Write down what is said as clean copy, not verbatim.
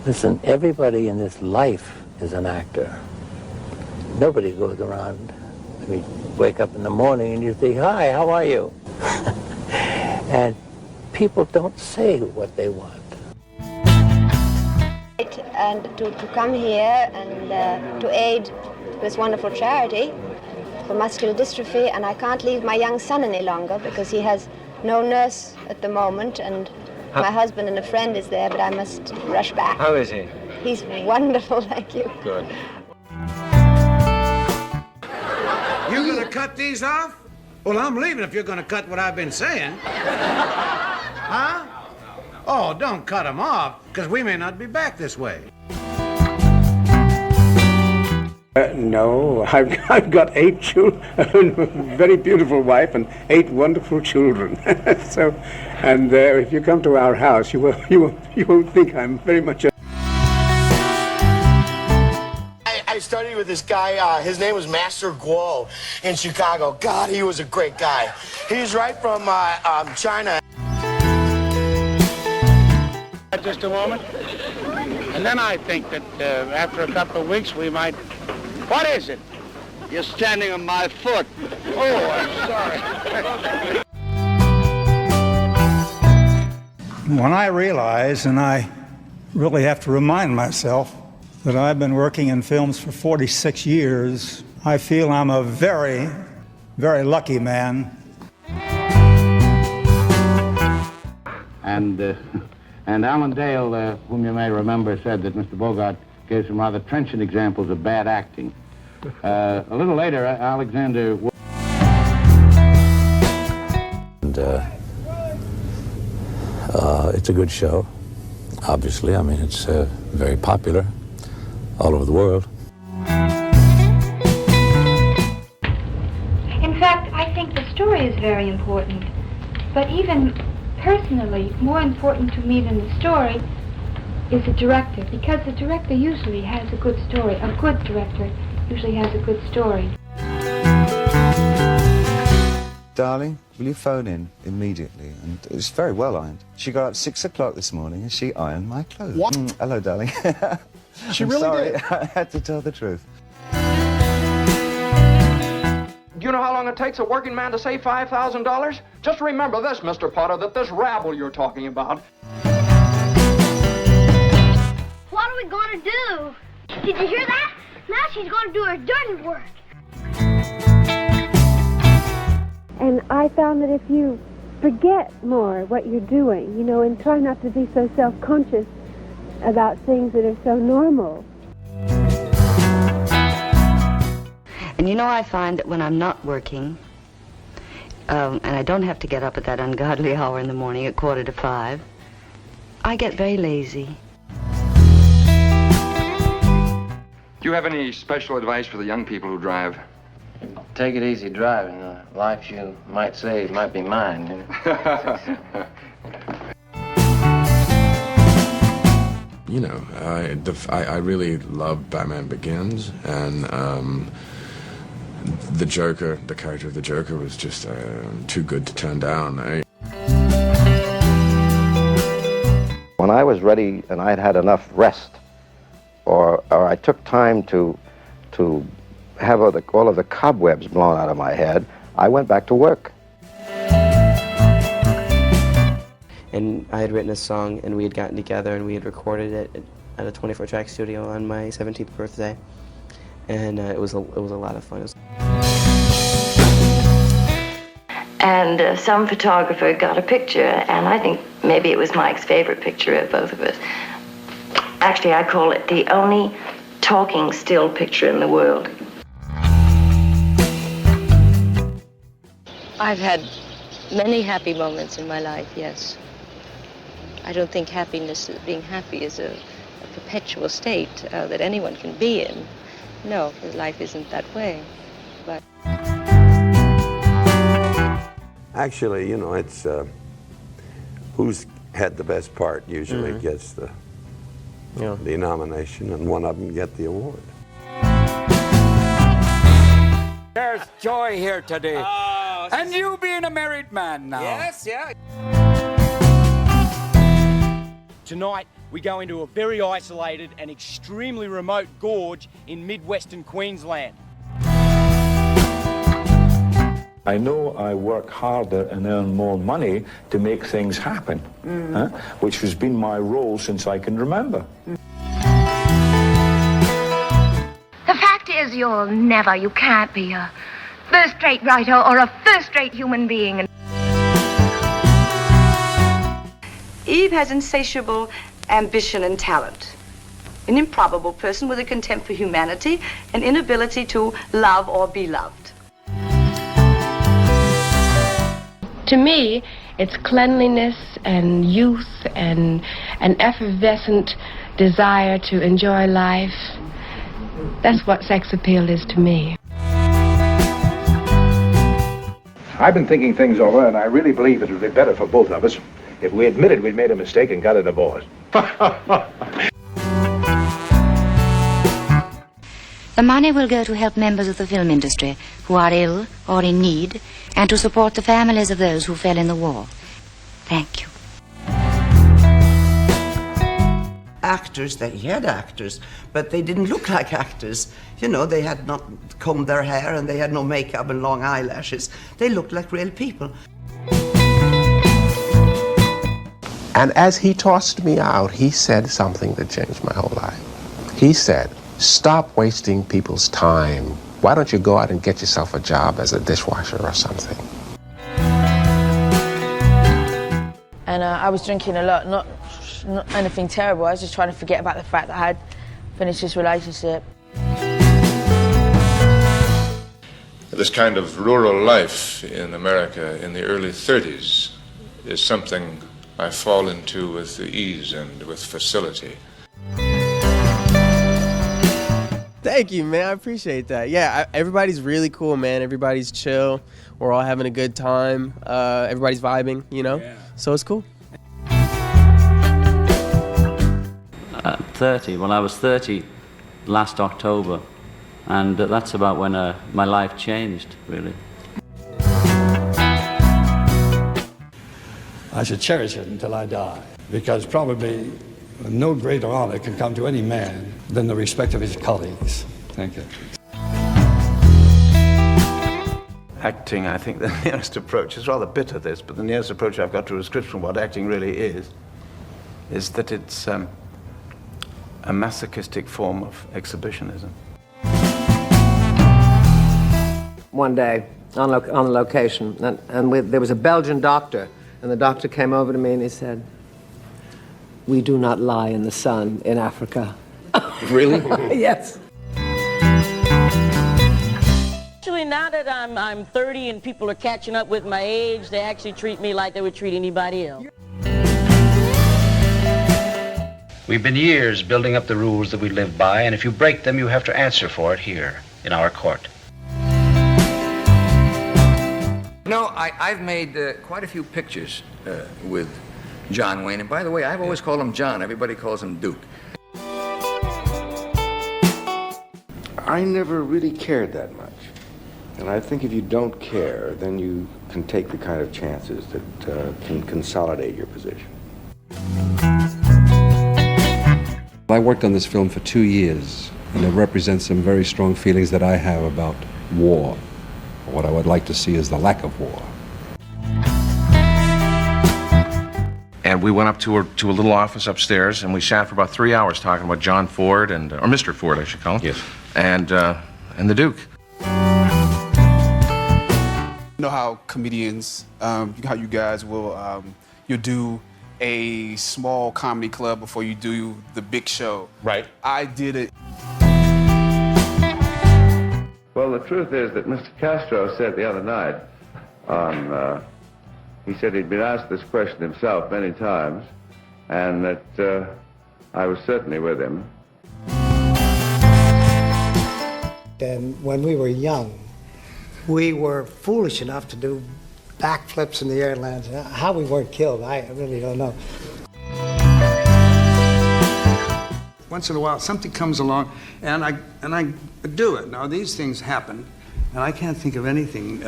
Listen, everybody in this life is an actor. Nobody goes around. I mean, wake up in the morning and you think, hi, how are you? And people don't say what they want. And to come here and to aid this wonderful charity for muscular dystrophy, and I can't leave my young son any longer because he has no nurse at the moment, and my husband and a friend is there, but I must rush back. How is he? He's wonderful, thank you. Good. You gonna cut these off? Well, I'm leaving if you're gonna cut what I've been saying. Huh? Oh, don't cut them off, because we may not be back this way. No, I've got 8 children, a very beautiful wife and 8 wonderful children. So, and if you come to our house, you won't think I'm very much. I studied with this guy. His name was Master Guo in Chicago. God, he was a great guy. He's right from China. Just a moment. And then I think that after a couple of weeks we might... What is it? You're standing on my foot. Oh, I'm sorry. When I realize, and I really have to remind myself, that I've been working in films for 46 years, I feel I'm a very, very lucky man. And Alan Dale, whom you may remember, said that Mr. Bogart gave some rather trenchant examples of bad acting. A little later, Alexander... And it's a good show, obviously. I mean, it's very popular all over the world. In fact, I think the story is very important. But even personally, more important to me than the story is the director, because the director usually has a good story. A good director usually has a good story. Darling, will you phone in immediately? And it's very well ironed. She got up 6 o'clock this morning and she ironed my clothes. What? Hello, darling. She I'm really sorry. did? I had to tell the truth. Do you know how long it takes a working man to save $5,000? Just remember this, Mr. Potter, that this rabble you're talking about... What are we going to do? Did you hear that? Now she's going to do her dirty work. And I found that if you forget more what you're doing, you know, and try not to be so self-conscious about things that are so normal. And you know, I find that when I'm not working, and I don't have to get up at that ungodly hour in the morning at 4:45, I get very lazy. Do you have any special advice for the young people who drive? Take it easy driving. The life you might save might be mine. You know? You know, I really love Batman Begins, and the Joker, the character of the Joker was just too good to turn down. When I was ready and I'd had enough rest, or I took time to have all of the cobwebs blown out of my head, I went back to work. And I had written a song, and we had gotten together, and we had recorded it at a 24-track studio on my 17th birthday, and it was a lot of fun. And some photographer got a picture, and I think maybe it was Mike's favorite picture of both of us. Actually, I call it the only talking still picture in the world. I've had many happy moments in my life, yes. I don't think being happy is a perpetual state that anyone can be in. No, because life isn't that way. But actually, you know, it's who's had the best part usually gets the nomination, and one of them get the award. There's joy here today. And you being a married man now. Yes, yeah. Tonight, we go into a very isolated and extremely remote gorge in mid-western Queensland. I know I work harder and earn more money to make things happen, which has been my role since I can remember. The fact is, you can't be a first-rate writer or a first-rate human being. Eve has insatiable ambition and talent. An improbable person with a contempt for humanity, an inability to love or be loved. To me, it's cleanliness and youth and an effervescent desire to enjoy life. That's what sex appeal is to me. I've been thinking things over, and I really believe it would be better for both of us if we admitted we'd made a mistake and got a divorce. The money will go to help members of the film industry who are ill or in need, and to support the families of those who fell in the war. Thank you. Actors, he had actors, but they didn't look like actors. You know, they had not combed their hair and they had no makeup and long eyelashes. They looked like real people. And as he tossed me out, he said something that changed my whole life. He said, "Stop wasting people's time. Why don't you go out and get yourself a job as a dishwasher or something?" And I was drinking a lot, not anything terrible. I was just trying to forget about the fact that I had finished this relationship. This kind of rural life in America in the early 30s is something I fall into with ease and with facility. Thank you, man. I appreciate that. Yeah, everybody's really cool, man. Everybody's chill. We're all having a good time. Everybody's vibing, you know? Yeah. So it's cool. At 30, well, I was 30 last October, and that's about when my life changed, really. I should cherish it until I die, because probably no greater honor can come to any man than the respect of his colleagues. Thank you. Acting, I think the nearest approach, is rather bitter this, but the nearest approach I've got to a description of what acting really is that it's a masochistic form of exhibition. One day on location, and there was a Belgian doctor, and the doctor came over to me and he said, "We do not lie in the sun in Africa." Really? Yes. Actually, now that I'm 30 and people are catching up with my age, they actually treat me like they would treat anybody else. We've been years building up the rules that we live by, and if you break them, you have to answer for it here in our court. No, I've made quite a few pictures with John Wayne, and by the way, I've always called him John. Everybody calls him Duke. I never really cared that much. And I think if you don't care, then you can take the kind of chances that can consolidate your position. I worked on this film for 2 years, and it represents some very strong feelings that I have about war. What I would like to see is the lack of war. And we went up to a little office upstairs, and we sat for about 3 hours talking about John Ford, or Mr. Ford, I should call him. Yes. And the Duke. You know how comedians, how you guys will, you'll do a small comedy club before you do the big show. Right. I did it. Well, the truth is that Mr. Castro said the other night he said he'd been asked this question himself many times, and that I was certainly with him. And when we were young, we were foolish enough to do backflips in the air and lands. How we weren't killed, I really don't know. Once in a while, something comes along, and I do it. Now, these things happen, and I can't think of anything